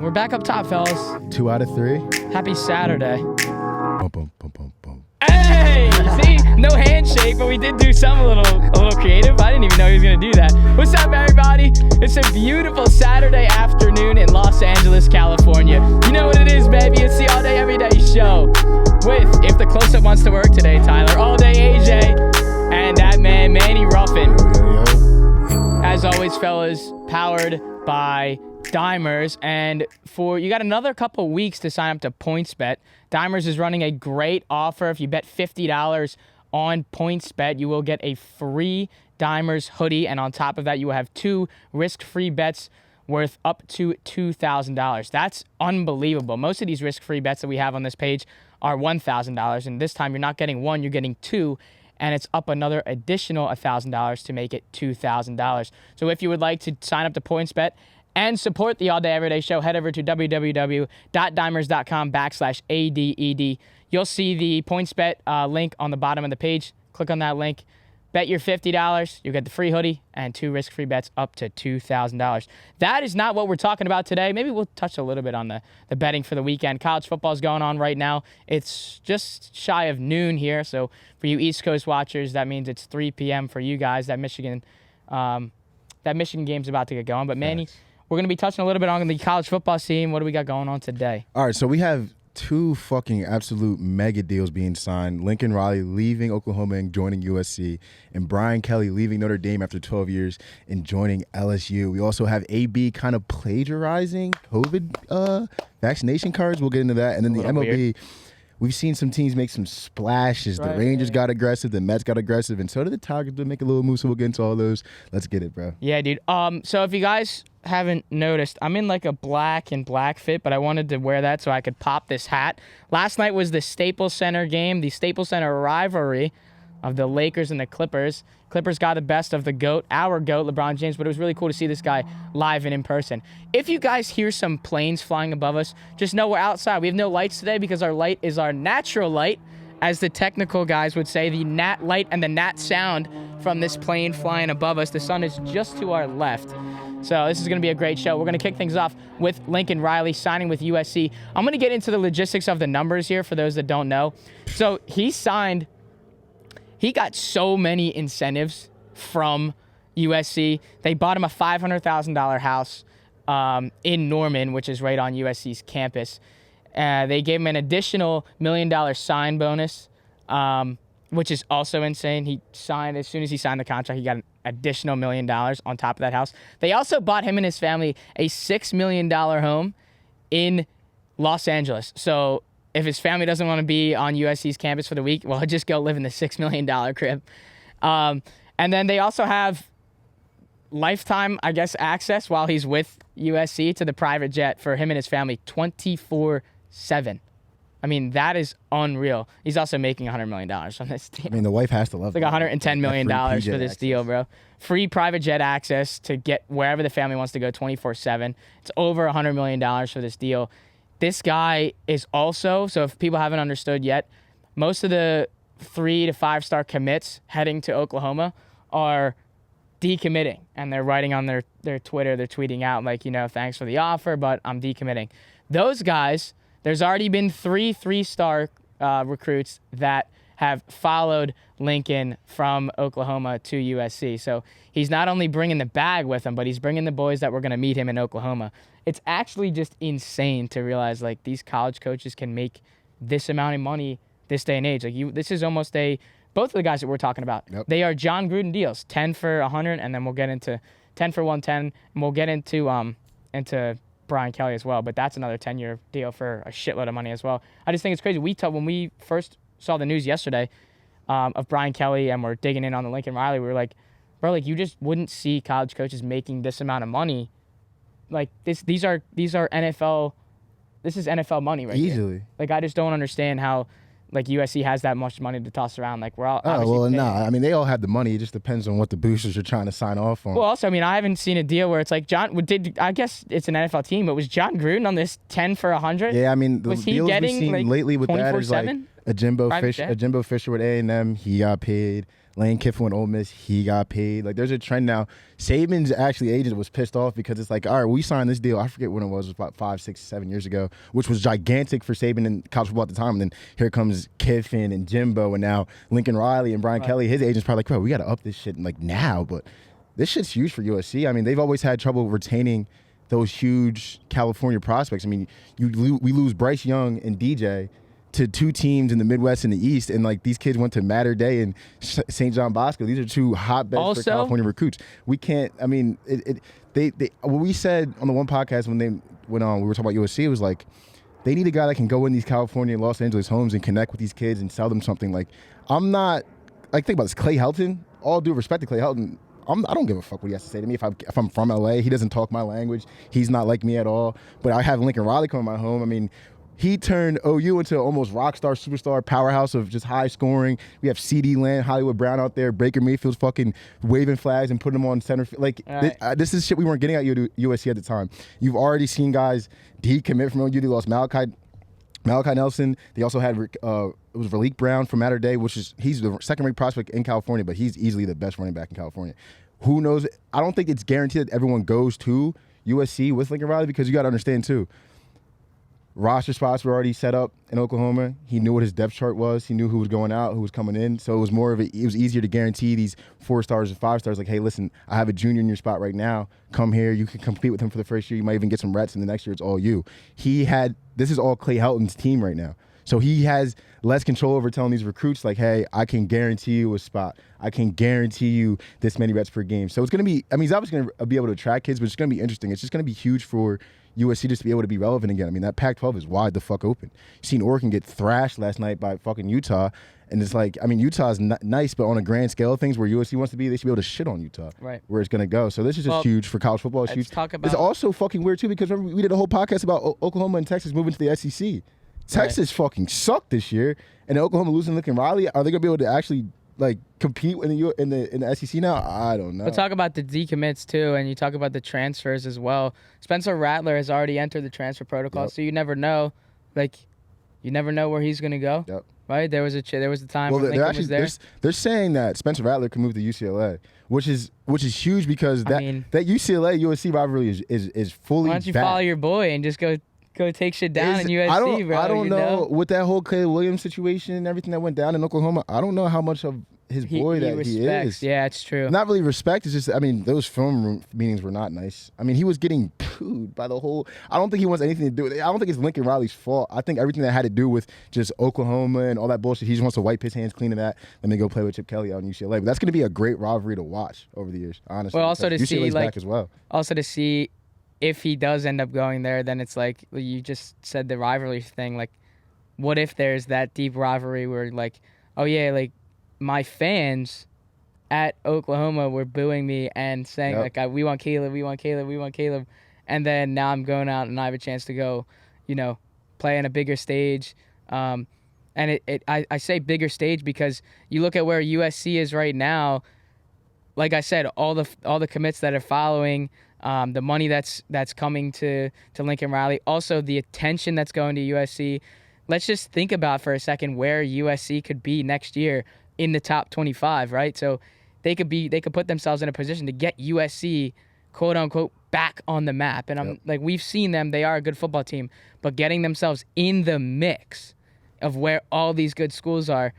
We're back up top, fellas. 2 out of 3. Happy Saturday. Bum, bum, bum, bum, bum. Hey! See? No handshake, but we did do something a little creative. I didn't even know he was going to do that. What's up, everybody? It's a beautiful Saturday afternoon in Los Angeles, California. You know what it is, baby. It's the All Day Everyday Show with, if the close-up wants to work today, Tyler, All Day AJ, and that man, Manny Ruffin. Yo. As always, fellas, powered by Dimers, and you got another couple weeks to sign up to PointsBet. Dimers is running a great offer. If you bet $50 on PointsBet, you will get a free Dimers hoodie, and on top of that, you will have 2 risk-free bets worth up to $2,000. That's unbelievable. Most of these risk-free bets that we have on this page are $1,000, and this time you're not getting 1, you're getting 2, and it's up another additional $1,000 to make it $2,000. So if you would like to sign up to PointsBet and support the All Day Everyday Show, head over to www.dimers.com/ADED. You'll see the PointsBet link on the bottom of the page. Click on that link. Bet your $50. You'll get the free hoodie and 2 risk-free bets up to $2,000. That is not what we're talking about today. Maybe we'll touch a little bit on the betting for the weekend. College football is going on right now. It's just shy of noon here. So for you East Coast watchers, that means it's 3 p.m. for you guys. That Michigan game's about to get going. But Manny, we're going to be touching a little bit on the college football scene. What do we got going on today? All right, so we have 2 fucking absolute mega deals being signed. Lincoln Riley leaving Oklahoma and joining USC, and Brian Kelly leaving Notre Dame after 12 years and joining LSU. We also have AB kind of plagiarizing COVID vaccination cards. We'll get into that. And then the MLB, weird. We've seen some teams make some splashes. Right, the Rangers got aggressive, the Mets got aggressive, and so did the Tigers to make a little move, so we'll get into all those. Let's get it, bro. Yeah, dude. So if you guys haven't noticed, I'm in like a black fit, but I wanted to wear that so I could pop this hat. Last night was the Staples Center game, the Staples Center rivalry of the Lakers and the Clippers. Clippers got the best of the GOAT, our GOAT, LeBron James, but it was really cool to see this guy live and in person. If you guys hear some planes flying above us, just know we're outside. We have no lights today because our light is our natural light, as the technical guys would say, the nat light and the nat sound from this plane flying above us. The sun is just to our left. So this is going to be a great show. We're going to kick things off with Lincoln Riley signing with USC. I'm going to get into the logistics of the numbers here for those that don't know. So he got so many incentives from USC. They bought him a $500,000 house in Norman, which is right on USC's campus. They gave him an additional $1 million sign bonus, which is also insane. As soon as he signed the contract, he got an additional $1 million on top of that house. They also bought him and his family a $6 million home in Los Angeles. So if his family doesn't want to be on USC's campus for the week, well, just go live in the $6 million crib. And then they also have lifetime, I guess, access while he's with USC to the private jet for him and his family 24/7. I mean, that is unreal. He's also making $100 million from this deal. I mean, the wife has to love it. It's like $110 million for this deal, bro. Free private jet access to get wherever the family wants to go 24/7. It's over $100 million for this deal. This guy is also, so if people haven't understood yet, most of the 3 to 5 star commits heading to Oklahoma are decommitting. And they're writing on their Twitter, they're tweeting out like, thanks for the offer, but I'm decommitting. Those guys, there's already been 3 3-star recruits that have followed Lincoln from Oklahoma to USC. So he's not only bringing the bag with him, but he's bringing the boys that were going to meet him in Oklahoma. It's actually just insane to realize like these college coaches can make this amount of money this day and age. Like this is almost both of the guys that we're talking about. Yep. They are John Gruden deals, 10 for 100, and then we'll get into 10 for 110, and we'll get into Brian Kelly as well. But that's another 10-year deal for a shitload of money as well. I just think it's crazy. When we first saw the news yesterday of Brian Kelly and we're digging in on the Lincoln Riley, we were like, bro, like you just wouldn't see college coaches making this amount of money. Like these are NFL. This is NFL money right easily. Here. Like I just don't understand how like USC has that much money to toss around. Like we're all I mean they all have the money. It just depends on what the boosters are trying to sign off on. Well, also, I mean, I haven't seen a deal where it's like I guess it's an NFL team, but was John Gruden on this 10 for 100? Yeah, I mean the was he deals getting we've seen like lately with that is like Private jet. Jimbo Fisher with A&M, he got paid. Lane Kiffin with Ole Miss, he got paid. Like, there's a trend now. Saban's actually agent was pissed off because it's like, all right, we signed this deal. I forget when it was about 5, 6, 7 years ago, which was gigantic for Saban and college football at the time. And then here comes Kiffin and Jimbo, and now Lincoln Riley and Brian Kelly. His agent's probably like, bro, we got to up this shit like now. But this shit's huge for USC. I mean, they've always had trouble retaining those huge California prospects. I mean, we lose Bryce Young and DJ to two teams in the Midwest and the East, and like these kids went to Mater Dei and St. John Bosco. These are two hotbeds for California recruits. We can't. I mean, what we said on the one podcast when they went on, we were talking about USC. It was like they need a guy that can go in these California and Los Angeles homes and connect with these kids and sell them something. Like, I'm not. Like, think about this. Clay Helton. All due respect to Clay Helton. I don't give a fuck what he has to say to me. If I'm from LA, he doesn't talk my language. He's not like me at all. But I have Lincoln Riley come to my home. I mean, he turned OU into almost rock star, superstar, powerhouse of just high scoring. We have CeeDee Lamb, Hollywood Brown out there. Baker Mayfield's fucking waving flags and putting them on center. Like, this is shit we weren't getting at USC at the time. You've already seen guys decommit from OU. They lost Malachi Nelson. They also had it was Raleek Brown from Mater Dei, he's the second-ranked prospect in California, but he's easily the best running back in California. Who knows? I don't think it's guaranteed that everyone goes to USC with Lincoln Riley, because you got to understand too. Roster spots were already set up in Oklahoma. He knew what his depth chart was. He knew who was going out, who was coming in. So it was it was easier to guarantee these 4 stars and 5 stars. Like, hey, listen, I have a junior in your spot right now. Come here. You can compete with him for the first year. You might even get some reps, and the next year it's all you. This is all Clay Helton's team right now. So he has less control over telling these recruits, like, hey, I can guarantee you a spot. I can guarantee you this many reps per game. So it's going to be, I mean, he's obviously going to be able to attract kids, but it's going to be interesting. It's just going to be huge for USC just to be able to be relevant again. I mean, that Pac-12 is wide the fuck open. You've seen Oregon get thrashed last night by fucking Utah. And it's like, I mean, Utah's nice, but on a grand scale of things where USC wants to be, they should be able to shit on Utah. Right. Where it's going to go. So this is just huge for college football. It's huge. It's also fucking weird, too, because remember, we did a whole podcast about Oklahoma and Texas moving to the SEC. Texas fucking sucked this year, and Oklahoma losing Lincoln Riley. Are they gonna be able to actually like compete in the SEC now? I don't know. We'll talk about the decommits too, and you talk about the transfers as well. Spencer Rattler has already entered the transfer protocol, so you never know. Like, you never know where he's gonna go. Yep. Right? There was a time when Lincoln was there. They're saying that Spencer Rattler can move to UCLA, which is huge because that UCLA USC rivalry is fully. Why don't you follow your boy and just go take shit down in USC, I don't know with that whole Caleb Williams situation and everything that went down in Oklahoma. I don't know how much of his boy he is. Yeah, it's true. Not really respect. It's just, I mean, those film room meetings were not nice. I mean, he was getting pooed by the whole. I don't think he wants anything to do with it. I don't think it's Lincoln Riley's fault. I think everything that had to do with just Oklahoma and all that bullshit, he just wants to wipe his hands clean of that. Let me go play with Chip Kelly out in UCLA. But that's going to be a great rivalry to watch over the years, honestly. Well, also to UCLA's see, back as well. Also to see. If he does end up going there, then it's like you just said, the rivalry thing. Like, what if there's that deep rivalry where, like, oh yeah, like my fans at Oklahoma were booing me and saying like, we want Caleb, we want Caleb, we want Caleb, and then now I'm going out and I have a chance to go, play on a bigger stage. And I say bigger stage because you look at where USC is right now. Like I said, all the commits that are following. The money that's coming to Lincoln Riley, also the attention that's going to USC. Let's just think about for a second where USC could be next year in the top 25, right? So they could put themselves in a position to get USC, quote unquote, back on the map. And like, we've seen them; they are a good football team, but getting themselves in the mix of where all these good schools are.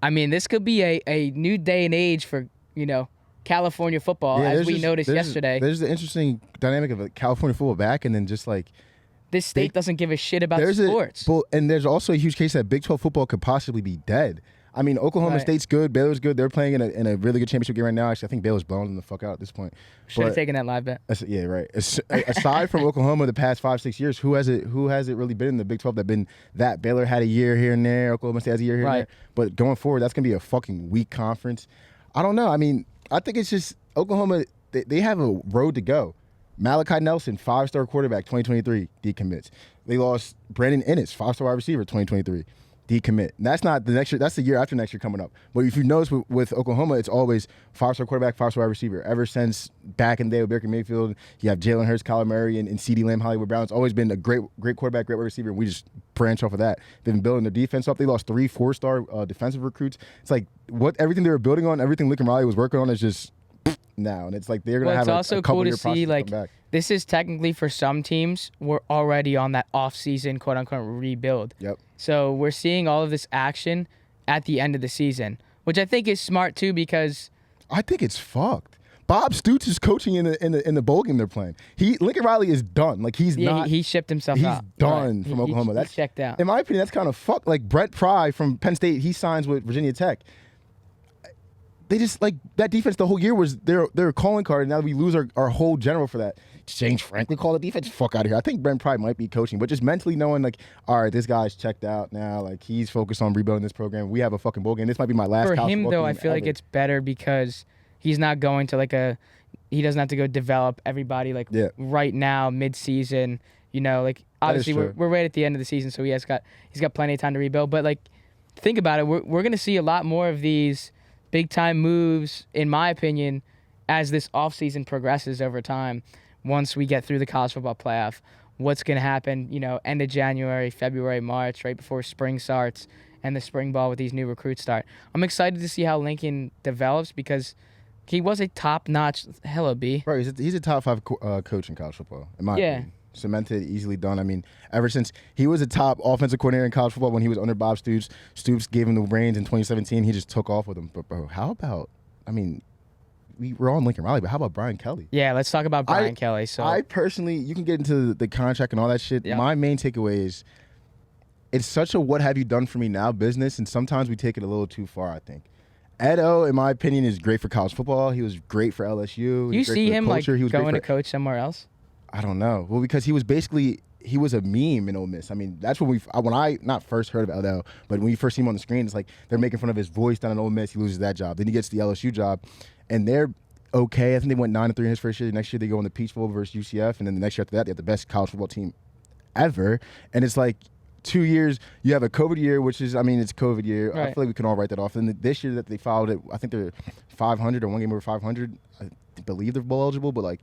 I mean, this could be a new day and age for California football, as we noticed yesterday. There's the interesting dynamic of a California football back, and then just like this state doesn't give a shit about sports. And there's also a huge case that Big 12 football could possibly be dead. I mean, Oklahoma State's good, Baylor's good. They're playing in a really good championship game right now. Actually, I think Baylor's blowing them the fuck out at this point. Should have taken that live bet. Yeah, right. Aside from Oklahoma, the past 5-6 years, who has it really been in the Big 12 that been that? Baylor had a year here and there. Oklahoma State has a year here and there. But going forward, that's gonna be a fucking weak conference. I don't know. I mean, I think it's just Oklahoma, they have a road to go. Malachi Nelson, 5-star quarterback, 2023, decommits. They lost Brandon Ennis, 5-star wide receiver, 2023, decommit. And that's not the next year. That's the year after next year coming up. But if you notice with Oklahoma, it's always 5-star quarterback, 5-star wide receiver. Ever since back in the day with Baker Mayfield, you have Jalen Hurts, Kyler Murray, and CeeDee Lamb, Hollywood Brown. It's always been a great quarterback, great wide receiver, and we just branch off of that. They've been building their defense up. They lost 3 4-star defensive recruits. It's like everything they were building on, everything Lincoln Riley was working on is just now. And it's like they're going to have it's also a couple cool to year process see, to like, come back. this is technically for some teams, we're already on that off-season, quote-unquote, rebuild. Yep. So we're seeing all of this action at the end of the season, which I think is smart too because I think it's fucked. Bob Stoops is coaching in the bowl game they're playing. Lincoln Riley is done. Like he shipped himself out. He's done from Oklahoma. That's checked out. In my opinion, that's kind of fucked. Like Brett Pry from Penn State, he signs with Virginia Tech. They just like that defense the whole year was their calling card, and now we lose our whole general for that. James Franklin called the defense. Fuck out of here. I think Brent Pry might be coaching, but just mentally knowing like, all right, this guy's checked out now. Like he's focused on rebuilding this program. We have a fucking bowl game. This might be my last. For college him football though, I game feel like ever. it's better because he's not going to he doesn't have to go develop everybody right now mid-season. You know, like obviously we're right at the end of the season, so he's got plenty of time to rebuild. But like, think about it. We're gonna see a lot more of these big time moves, in my opinion, as this offseason progresses over time. Once we get through the college football playoff, what's going to happen, end of January, February, March, right before spring starts and the spring ball with these new recruits start. I'm excited to see how Lincoln develops because he was a top-notch B. Right, he's a top 5 coach in college football, in my opinion. Cemented, easily done. I mean, ever since he was a top offensive coordinator in college football when he was under Bob Stoops, Stoops gave him the reins in 2017. He just took off with him. But, bro, how about, we're on Lincoln Riley, but how about Brian Kelly? Yeah, let's talk about Brian Kelly. So I personally, you can get into the contract and all that shit. Yep. My main takeaway is it's such a what have you done for me now business, and sometimes we take it a little too far, I think. Ed O, in my opinion, is great for college football. He was great for LSU. You see him going to coach somewhere else? I don't know. Well, because he was a meme in Ole Miss. I mean, that's when I not first heard of Ed O, but when you first see him on the screen, it's like they're making fun of his voice down in Ole Miss. He loses that job. Then he gets the LSU job, and they're okay. I think they went 9-3 in his first year. The next year they go in the Peach Bowl versus UCF, and then the next year after that they have the best college football team ever. And it's like 2 years. You have a COVID year, which is, it's COVID year. Right. I feel like we can all write that off. And this year that they followed it, I think they're 500 or one game over 500. I believe they're bowl eligible, but like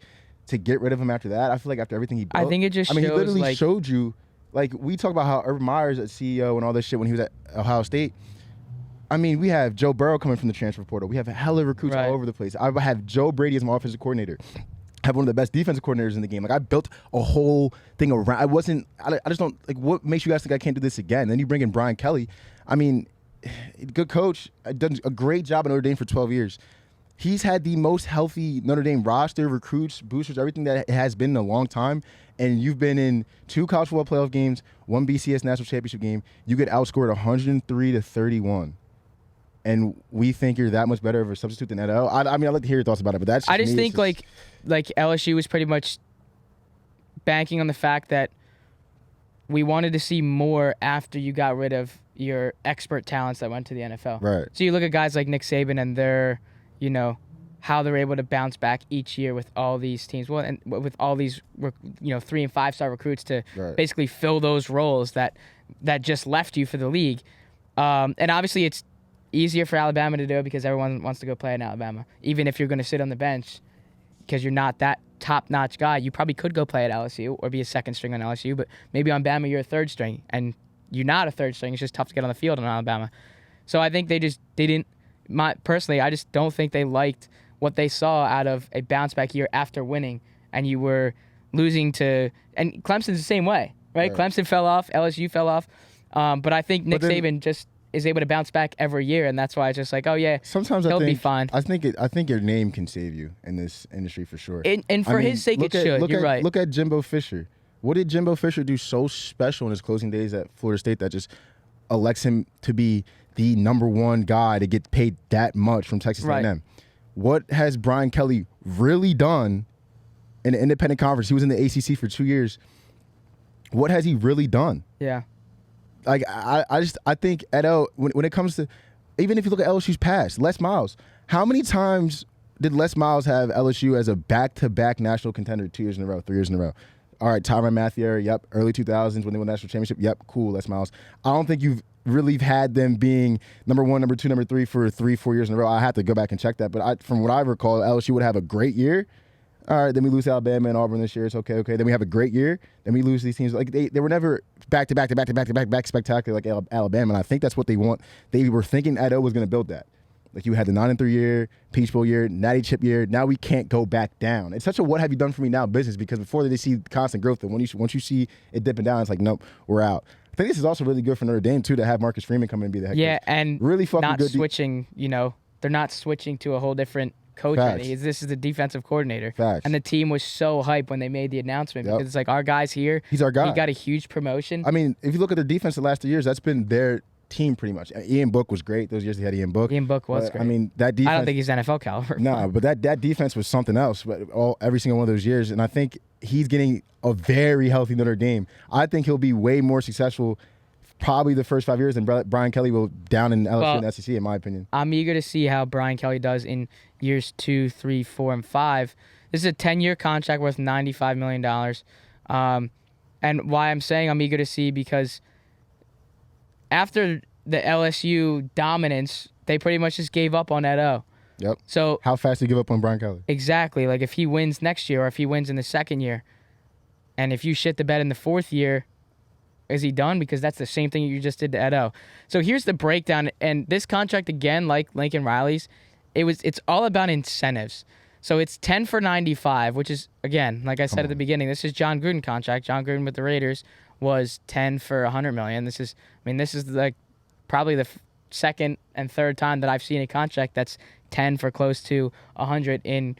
to get rid of him after that, I feel like after everything he built, I think it just shows, he literally showed you. Like we talk about how Urban Meyer's a CEO and all this shit when he was at Ohio State. We have Joe Burrow coming from the transfer portal. We have hella recruits all over the place. I have Joe Brady as my offensive coordinator. I have one of the best defensive coordinators in the game. Like I built a whole thing around. I just don't like. What makes you guys think I can't do this again? Then you bring in Brian Kelly. Good coach. Done a great job at Notre Dame for 12 years. He's had the most healthy Notre Dame roster, recruits, boosters, everything that it has been in a long time. And you've been in 2 college football playoff games, 1 BCS national championship game. You get outscored 103-31. And we think you're that much better of a substitute than Ed O. I'd like to hear your thoughts about it, but that's just I just think like LSU was pretty much banking on the fact that we wanted to see more after you got rid of your expert talents that went to the NFL. Right. So you look at guys like Nick Saban and their, how they're able to bounce back each year with all these teams. Well, and with all these, 3- and 5-star recruits to basically fill those roles that just left you for the league. And obviously it's easier for Alabama to do it because everyone wants to go play in Alabama. Even if you're going to sit on the bench because you're not that top-notch guy, you probably could go play at LSU or be a second string on LSU, but maybe on Bama you're a third string, and you're not a third string. It's just tough to get on the field on Alabama. So I think they didn't. Personally, I just don't think they liked what they saw out of a bounce-back year after winning, and you were losing to – and Clemson's the same way, right? Clemson fell off, LSU fell off, but I think Nick Saban just – is able to bounce back every year, and that's why it's just like, oh yeah, sometimes he'll be fine. I think your name can save you in this industry for sure. And for his sake, it should. You're right. Look at Jimbo Fisher. What did Jimbo Fisher do so special in his closing days at Florida State that just elects him to be the number one guy to get paid that much from Texas A&M? What has Brian Kelly really done in the independent conference? He was in the ACC for 2 years. What has he really done? Yeah. Like I think Ed O, when it comes to, even if you look at LSU's past, Les Miles, how many times did Les Miles have LSU as a back-to-back national contender 2 years in a row, 3 years in a row? all right, Tyrann Mathieu, yep, early 2000s when they won the national championship, yep, cool, that's Miles. I don't think you've really had them being number 1, number 2, number 3 for 3-4 years in a row. I have to go back and check that, but from what I recall, LSU would have a great year. All right, then we lose to Alabama and Auburn this year. It's okay. Then we have a great year. Then we lose these teams. Like they were never back to back spectacular like Alabama. And I think that's what they want. They were thinking Edo was going to build that. Like you had the 9-3 year, Peach Bowl year, Natty Chip year. Now we can't go back down. It's such a what have you done for me now business because before they see constant growth, and once you see it dipping down, it's like nope, we're out. I think this is also really good for Notre Dame too to have Marcus Freeman come in and be the head coach. Yeah, and really fucking not good. Switching. They're not switching to a whole different coach. This is the defensive coordinator. Facts. And the team was so hyped when they made the announcement because it's like our guy's here. He's our guy. He got a huge promotion. I mean, if you look at their defense the last 2 years, that's been their team pretty much. Ian Book was great. Those years they had Ian Book. Ian Book was great. I mean, that defense. I don't think he's NFL caliber. No, but that defense was something else. But every single one of those years, and I think he's getting a very healthy Notre Dame. I think he'll be way more successful. Probably the first 5 years than Brian Kelly will down in LSU and SEC, in my opinion. I'm eager to see how Brian Kelly does in years 2, 3, 4, and 5. This is a 10-year contract worth $95 million. And why I'm saying I'm eager to see because after the LSU dominance, they pretty much just gave up on Edo. Yep. So how fast do you give up on Brian Kelly? Exactly. Like if he wins next year or if he wins in the second year, and if you shit the bed in the fourth year, is he done? Because that's the same thing you just did to Edo. So here's the breakdown. And this contract, again, like Lincoln Riley's, it's all about incentives. So it's 10 for 95, which is, again, like I said at the beginning, this is John Gruden contract. John Gruden with the Raiders was 10 for $100 million. This is like probably the second and third time that I've seen a contract that's 10 for close to 100 in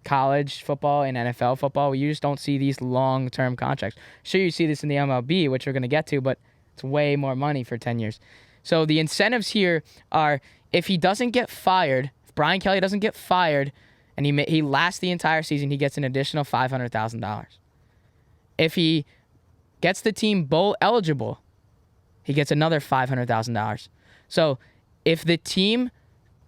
college football and NFL football. You just don't see these long-term contracts. Sure, you see this in the MLB, which we're going to get to, but it's way more money for 10 years. So the incentives here are if he doesn't get fired, if Brian Kelly doesn't get fired, and he lasts the entire season, he gets an additional $500,000. If he gets the team bowl eligible, he gets another $500,000. So if the team...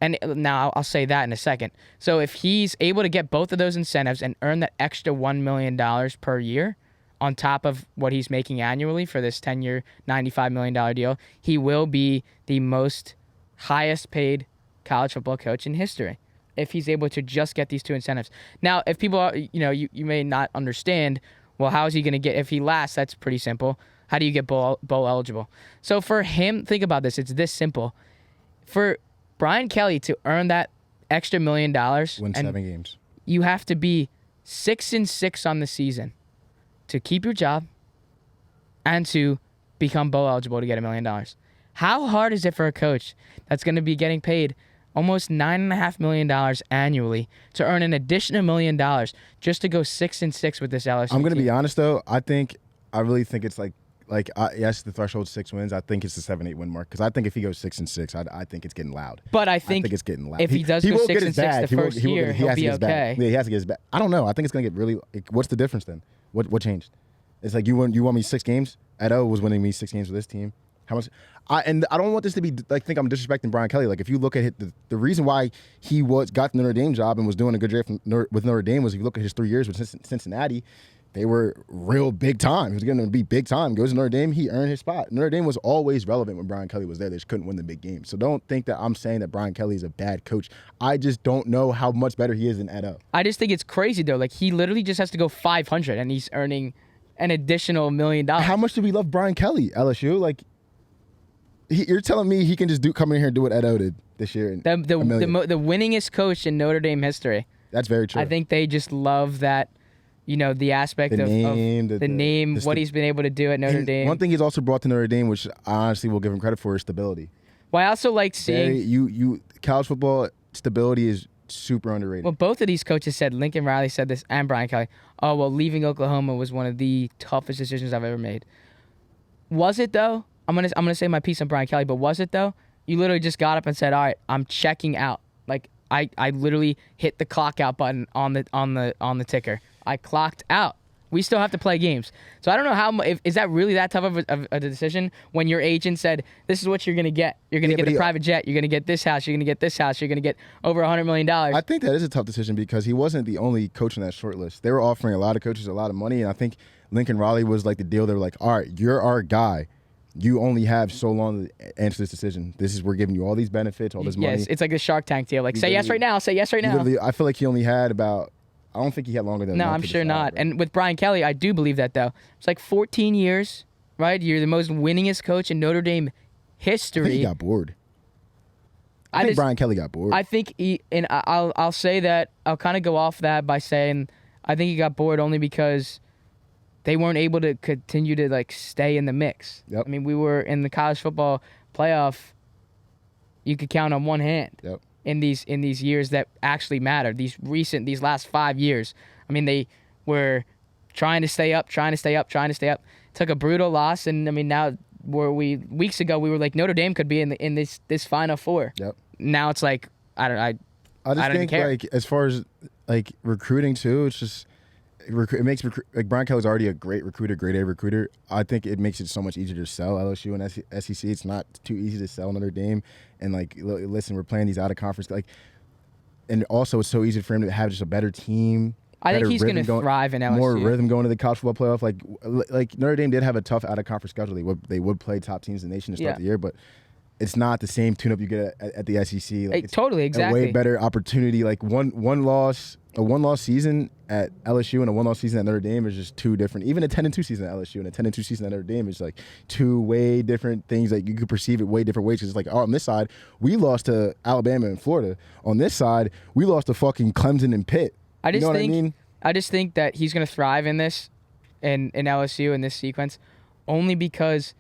And now I'll say that in a second. So if he's able to get both of those incentives and earn that extra $1 million per year on top of what he's making annually for this 10-year, $95 million deal, he will be the most highest paid college football coach in history if he's able to just get these two incentives. Now, if people are, you may not understand, well, how is he going to get, if he lasts, that's pretty simple. How do you get bowl eligible? So for him, think about this. It's this simple. For Brian Kelly to earn that extra $1 million, win 7 games. You have to be 6-6 on the season to keep your job and to become bowl eligible to get $1 million. How hard is it for a coach that's going to be getting paid almost $9.5 million annually to earn an additional $1 million just to go 6-6 with this LSU I'm going to team? be honest though. I really think it's yes, the threshold 6 wins. I think it's the 7-8 win mark because I think if he goes 6-6, I think it's getting loud. But I think it's getting loud. If he does go 6-6 the first year, he'll be okay. Yeah, he has to get his back. I don't know. I think it's gonna get really. What's the difference then? What changed? It's like you want me 6 games. Edo was winning me 6 games with this team. How much? I don't want this to be like think I'm disrespecting Brian Kelly. Like if you look at the reason why he got the Notre Dame job and was doing a good job with Notre Dame was if you look at his 3 years with Cincinnati. They were real big time. He was going to be big time. Goes to Notre Dame, he earned his spot. Notre Dame was always relevant when Brian Kelly was there. They just couldn't win the big games. So don't think that I'm saying that Brian Kelly is a bad coach. I just don't know how much better he is than Edo. I just think it's crazy, though. Like, he literally just has to go 500, and he's earning an additional $1 million. How much do we love Brian Kelly, LSU? Like, you're telling me he can just come in here and do what Edo did this year? The winningest coach in Notre Dame history. That's very true. I think they just love that. The aspect of the name, what he's been able to do at Notre Dame. One thing he's also brought to Notre Dame, which I honestly will give him credit for, is stability. Well, I also like seeing college football stability is super underrated. Well, both of these coaches said, Lincoln Riley said this, and Brian Kelly. Oh, well, leaving Oklahoma was one of the toughest decisions I've ever made. Was it though? I'm gonna say my piece on Brian Kelly, but was it though? You literally just got up and said, all right, I'm checking out. Like I literally hit the clock out button on the ticker. I clocked out. We still have to play games. So I don't know is that really that tough of a decision when your agent said, this is what you're going to get. You're going to get the private jet. You're going to get this house. You're going to get this house. You're going to get over $100 million. I think that is a tough decision because he wasn't the only coach in that short list. They were offering a lot of coaches a lot of money, and I think Lincoln Riley was like the deal. They were like, all right, you're our guy. You only have so long to answer this decision. We're giving you all these benefits, all this money. Yes, it's like a Shark Tank deal. Like, You say yes right now. Say yes right now. I feel like he only had about. I don't think he had longer than. No, a month I'm to sure decide, not. bro. And with Brian Kelly, I do believe that though. It's like 14 years, right? You're the most winningest coach in Notre Dame I history. think he got bored. I think Brian Kelly got bored. I think I'll say that I'll kind of go off that by saying I think he got bored only because they weren't able to continue to like stay in the mix. Yep. I mean, we were in the college football playoff. You could count on one hand. Yep. In these years that actually mattered. These last 5 years. I mean, they were trying to stay up. Took a brutal loss, and I mean now weeks ago we were like Notre Dame could be in this Final Four. Yep. Now it's like I just don't even think care. like as far as like recruiting too, it's just it makes like Brian Kelly's already a great recruiter, grade A recruiter. I think it makes it so much easier to sell LSU and SEC. It's not too easy to sell Notre Dame. And like, listen, we're playing these out of conference like, and also it's so easy for him to have just a better team. I think better he's going to rhythm thrive in LSU. More rhythm going to the college football playoff. Like Notre Dame did have a tough out of conference schedule. They would play top teams in the nation to start the year, but it's not the same tune-up you get at the SEC. Like, it's totally, exactly. A way better opportunity. Like a one-loss season at LSU and a one-loss season at Notre Dame is just two different. Even a 10-2 season at LSU and a 10-2 season at Notre Dame is like two way different things. Like you could perceive it way different ways. Because it's like, oh, on this side we lost to Alabama and Florida. On this side we lost to fucking Clemson and Pitt. I mean? I just think that he's going to thrive in this, in LSU in this sequence, only because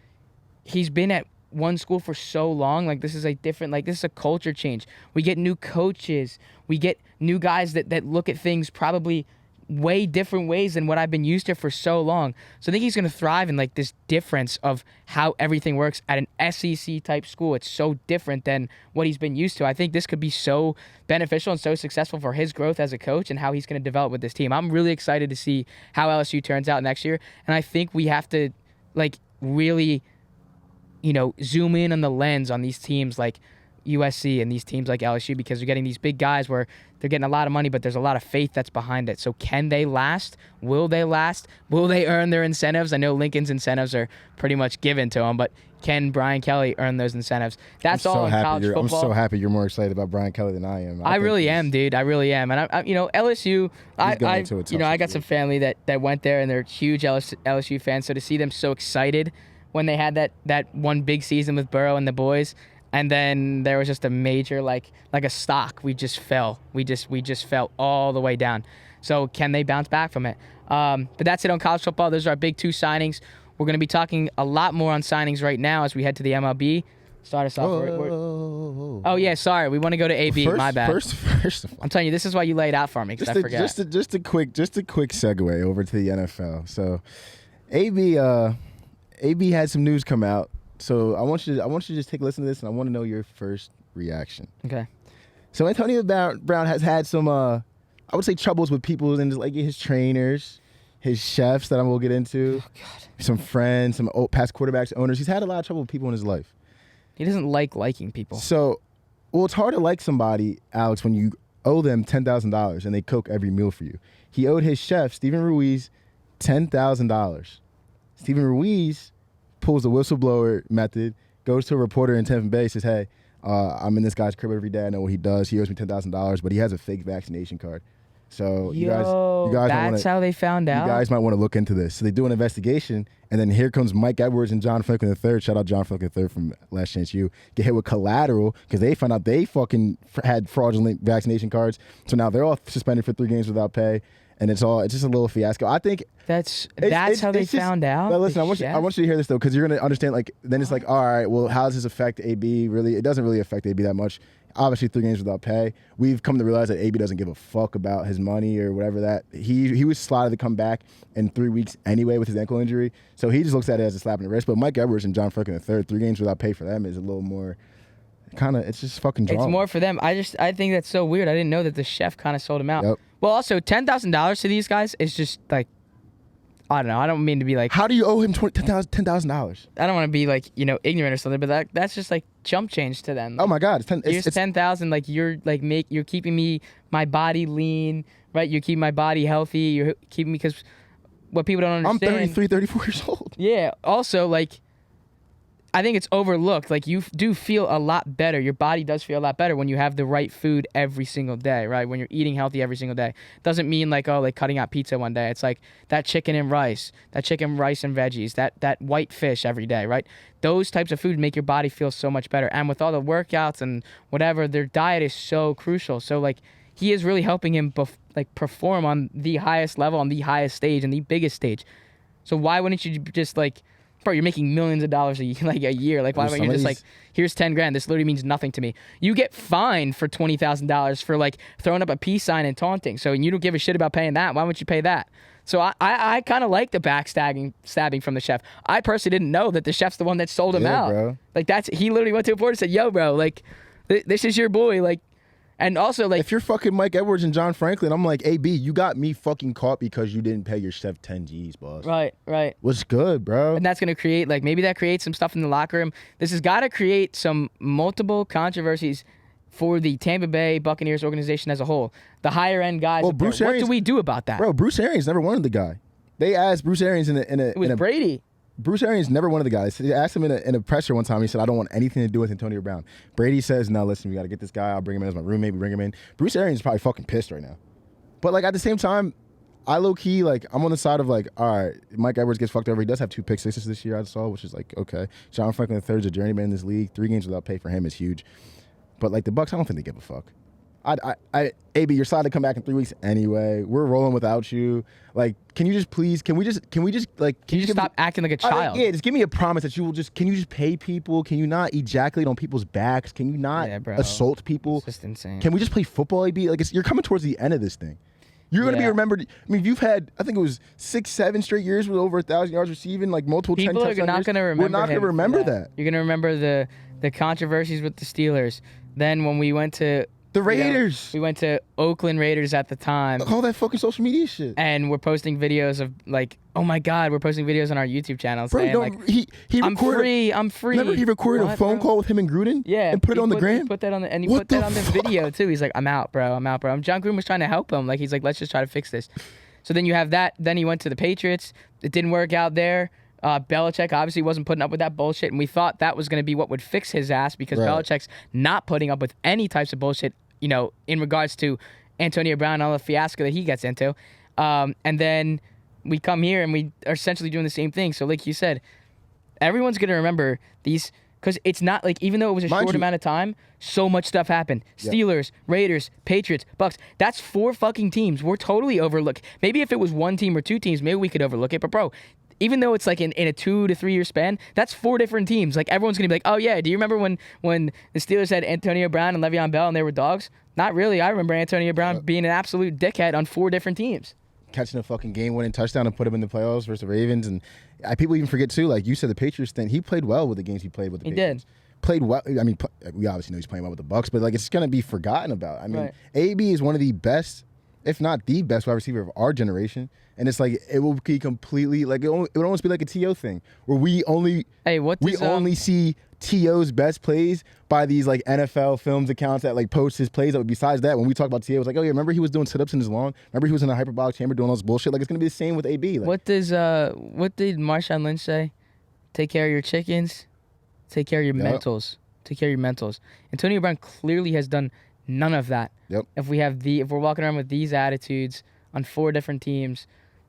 he's been at one school for so long. Like this is a culture change. We get new coaches. We get new guys that look at things probably way different ways than what I've been used to for so long. So I think he's going to thrive in like this difference of how everything works at an SEC type school. It's so different than what he's been used to. I think this could be so beneficial and so successful for his growth as a coach and how he's going to develop with this team. I'm really excited to see how LSU turns out next year. And I think we have to like really, zoom in on the lens on these teams like USC and these teams like LSU because you're getting these big guys where they're getting a lot of money, but there's a lot of faith that's behind it. So can they last? Will they last? Will they earn their incentives? I know Lincoln's incentives are pretty much given to him, but can Brian Kelly earn those incentives? That's all in college football. I'm so happy you're more excited about Brian Kelly than I am. I really am, dude. I really am. And I LSU, I got some family that went there and they're huge LSU fans. So to see them so excited when they had that one big season with Burrow and the boys, and then there was just a major like a stock. We just fell. We just fell all the way down. So can they bounce back from it? But that's it on college football. Those are our big two signings. We're going to be talking a lot more on signings right now as we head to the MLB. Start us off. Oh yeah, sorry. We want to go to AB. My bad. First of all, I'm telling you, this is why you lay it out for me because I forgot. Just a quick segue over to the NFL. So, AB had some news come out. So I want you to just take a listen to this, and I want to know your first reaction. Okay. So Antonio Brown has had some, I would say, troubles with people and like his trainers, his chefs that I will get into. Oh God. Some friends, some past quarterbacks, owners. He's had a lot of trouble with people in his life. He doesn't like liking people. So, it's hard to like somebody, Alex, when you owe them $10,000 and they cook every meal for you. He owed his chef, Steven Ruiz, $10,000. Steven Ruiz pulls the whistleblower method, goes to a reporter in Tampa Bay, says, hey, I'm in this guy's crib every day. I know what he does. He owes me $10,000, but he has a fake vaccination card. So you guys that's how they found out? You guys might want to look into this. So they do an investigation, and then here comes Mike Edwards and John Franklin III. Shout out John Franklin III from Last Chance U. Get hit with collateral because they found out they fucking had fraudulent vaccination cards. So now they're all suspended for 3 games without pay. And it's just a little fiasco. I think that's how they found out. But listen, I want you to hear this though, because you're gonna understand. Like, then it's like, all right, well, how does this affect AB? Really, it doesn't really affect AB that much. Obviously, 3 games without pay. We've come to realize that AB doesn't give a fuck about his money or whatever. That he was slotted to come back in 3 weeks anyway with his ankle injury, so he just looks at it as a slap in the wrist. But Mike Edwards and John Franklin III, 3 games without pay for them is a little more. It's just fucking drama. It's more for them. I think that's so weird. I didn't know that the chef kind of sold him out. Yep. Well, also $10,000 to these guys is just like, I don't know. I don't mean to be like. How do you owe him $10,000? I don't want to be like ignorant or something, but that's just like chump change to them. Like, oh my God, it's 10,000. Like you're keeping my body lean, right? You're keeping my body healthy. You're keeping me because what people don't I'm understand. 33, 34 years old. Yeah. Also, like, I think it's overlooked. Like, you do feel a lot better. Your body does feel a lot better when you have the right food every single day, right? When you're eating healthy every single day. Doesn't mean like, oh, like cutting out pizza one day. It's like that chicken and rice and veggies, that white fish every day, right? Those types of food make your body feel so much better. And with all the workouts and whatever, their diet is so crucial. So like, he is really helping him perform on the highest level, on the highest stage, and the biggest stage. So why wouldn't you just like, bro, you're making millions of dollars a year. Like, why wouldn't you just like, here's 10 grand. This literally means nothing to me. You get fined for $20,000 for like throwing up a peace sign and taunting. So you don't give a shit about paying that. Why wouldn't you pay that? So I kind of like the stabbing from the chef. I personally didn't know that the chef's the one that sold him out. Bro. Like he literally went to a board and said, yo, bro, like this is your boy. Like, and also, like, if you're fucking Mike Edwards and John Franklin, I'm like, AB, you got me fucking caught because you didn't pay your chef 10 G's, boss. Right. What's good, bro? And that's going to create, like, maybe that creates some stuff in the locker room. This has got to create some multiple controversies for the Tampa Bay Buccaneers organization as a whole. The higher end guys. Well, Bruce Arians, what do we do about that? Bro, Bruce Arians never wanted the guy. They asked Bruce Arians it was Brady. Bruce Arians never wanted the guy. They asked him in a presser one time. He said, I don't want anything to do with Antonio Brown. Brady says, no, listen, we got to get this guy. I'll bring him in as my roommate. We bring him in. Bruce Arians is probably fucking pissed right now. But, like, at the same time, I low-key, like, I'm on the side of, like, all right, Mike Edwards gets fucked over. He does have 2 pick sixes this year, I saw, which is, like, okay. John Franklin III is a journeyman in this league. 3 games without pay for him is huge. But, like, the Bucs, I don't think they give a fuck. AB, you're slide to come back in 3 weeks anyway. We're rolling without you. Like, can you just please? Can you just stop acting like a child? Yeah, just give me a promise that you will just. Can you just pay people? Can you not ejaculate on people's backs? Can you not assault people? It's just insane. Can we just play football, AB? Like, you're coming towards the end of this thing. You're going to be remembered. I mean, you've had, I think it was 6-7 straight years with over 1,000 yards receiving, like multiple 10 touchdowns. People are not going to remember. We're not going to remember that. You're going to remember the controversies with the Steelers. Then when we went to the Raiders. We went to Oakland Raiders at the time. All that fucking social media shit. And we're posting videos of, like, oh my God, we're posting videos on our YouTube channel. Bro, saying, like, I'm free. Remember he recorded a phone call with him and Gruden? Yeah. And put it on the gram? He put that on the video, too. He's like, I'm out, bro. John Gruden was trying to help him. Like, he's like, let's just try to fix this. So then you have that. Then he went to the Patriots. It didn't work out there. Belichick obviously wasn't putting up with that bullshit, and we thought that was going to be what would fix his ass because Belichick's not putting up with any types of bullshit, you know, in regards to Antonio Brown and all the fiasco that he gets into. And then we come here and we are essentially doing the same thing. So like you said, everyone's going to remember these because it's not like, even though it was a short amount of time, so much stuff happened. Steelers, Raiders, Patriots, Bucks. That's 4 fucking teams. We're totally overlooked. Maybe if it was 1 team or 2 teams, maybe we could overlook it. But bro, even though it's like in a 2 to 3 year span, that's 4 different teams. Like everyone's gonna be like, oh yeah, do you remember when the Steelers had Antonio Brown and Le'Veon Bell and they were dogs? Not really. I remember Antonio Brown being an absolute dickhead on 4 different teams. Catching a fucking game-winning touchdown and put him in the playoffs versus the Ravens, and people even forget too. Like you said, the Patriots thing. He played well with the games he played with the Patriots. He did. Played well. I mean, we obviously know he's playing well with the Bucks, but like it's gonna be forgotten about. I mean, AB is one of the best, if not the best, wide receiver of our generation. And it's like it will be completely like it would almost be like a TO thing where we only see TO's best plays by these like NFL films accounts that like post his plays. But besides that, when we talk about TO, it's like, oh yeah, remember he was doing sit-ups in his lawn? Remember he was in a hyperbolic chamber doing all this bullshit? Like it's gonna be the same with AB. Like, what did Marshawn Lynch say? Take care of your chickens. Take care of your mentals. Take care of your mentals. Antonio Brown clearly has done none of that. Yep. If we're walking around with these attitudes on 4 different teams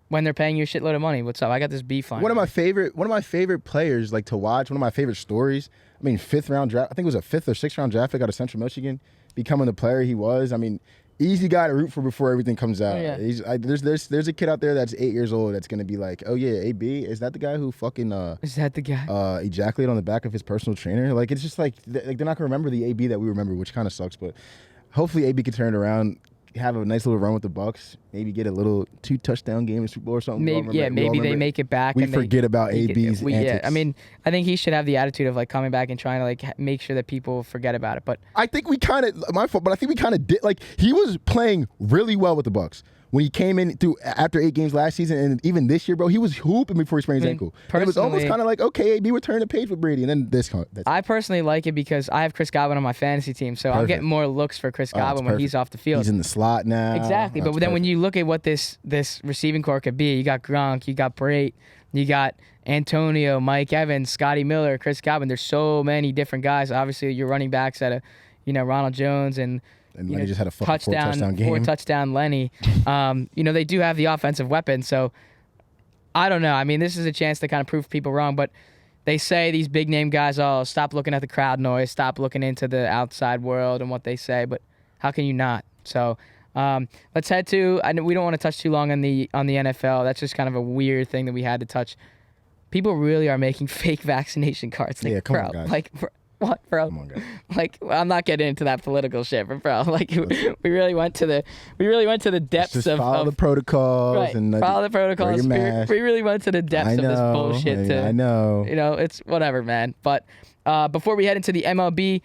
when they're paying you a shitload of money, what's up? I got this beef on. One of my favorite players like to watch. One of my favorite stories. I mean, 5th round draft. I think it was a 5th or 6th round draft pick out of Central Michigan, becoming the player he was. I mean, easy guy to root for before everything comes out. Oh, yeah. There's a kid out there that's 8 years old that's gonna be like, oh yeah, AB, is that the guy who fucking is that the guy ejaculated on the back of his personal trainer? Like it's just like they're not gonna remember the AB that we remember, which kind of sucks. But hopefully AB can turn it around, have a nice little run with the Bucks, maybe get a little 2 touchdown game in Super Bowl or something. Maybe they make it back. We forget about AB's antics. I mean, I think he should have the attitude of like coming back and trying to like make sure that people forget about it. But I think we kind of, my fault, but I think we kind of did. Like he was playing really well with the Bucks. when he came in through after 8 games last season, and even this year, bro, he was hooping before he sprained his ankle. And it was almost kind of like, okay, AB returned the page with Brady, and then this. I personally like it because I have Chris Godwin on my fantasy team, so I'm getting more looks for Chris Godwin when he's off the field. He's in the slot now. Exactly, but then when you look at what this receiving core could be, you got Gronk, you got Brate, you got Antonio, Mike Evans, Scotty Miller, Chris Godwin. There's so many different guys. Obviously, your running backs at Ronald Jones and Lenny just had a fucking four-touchdown game. 4-touchdown Lenny. They do have the offensive weapon, so I don't know. I mean, this is a chance to kind of prove people wrong, but they say these big-name guys, stop looking at the crowd noise, stop looking into the outside world and what they say, but how can you not? So let's head to, we don't want to touch too long on the NFL. That's just kind of a weird thing that we had to touch. People really are making fake vaccination cards. Like, come on, guys. What, bro? Come on, guys. Like, I'm not getting into that political shit, but bro, like, we really went to the depths just of follow the protocols, right, and follow the protocols. wear your mask. We really went to the depths of this bullshit. I know. It's whatever, man. But before we head into the MLB,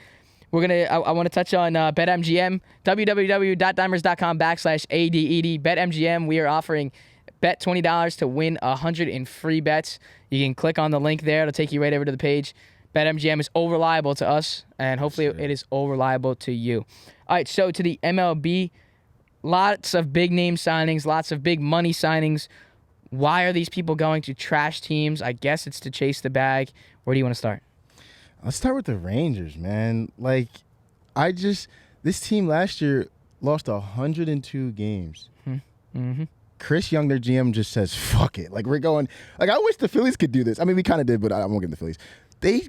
I want to touch on BetMGM, www.dimers.com/ADED. BetMGM, we are offering bet $20 to win 100 in free bets. You can click on the link there. It'll take you right over to the page. BetMGM is over reliable to us, and hopefully it is over reliable to you. All right, so to the MLB, lots of big name signings, lots of big money signings. Why are these people going to trash teams? I guess it's to chase the bag. Where do you want to start? Let's start with the Rangers, man. Like, this team last year lost 102 games. Mm-hmm. Chris Young, their GM, just says, fuck it. Like, we're going, like, I wish the Phillies could do this. I mean, we kind of did, but I won't get in the Phillies. They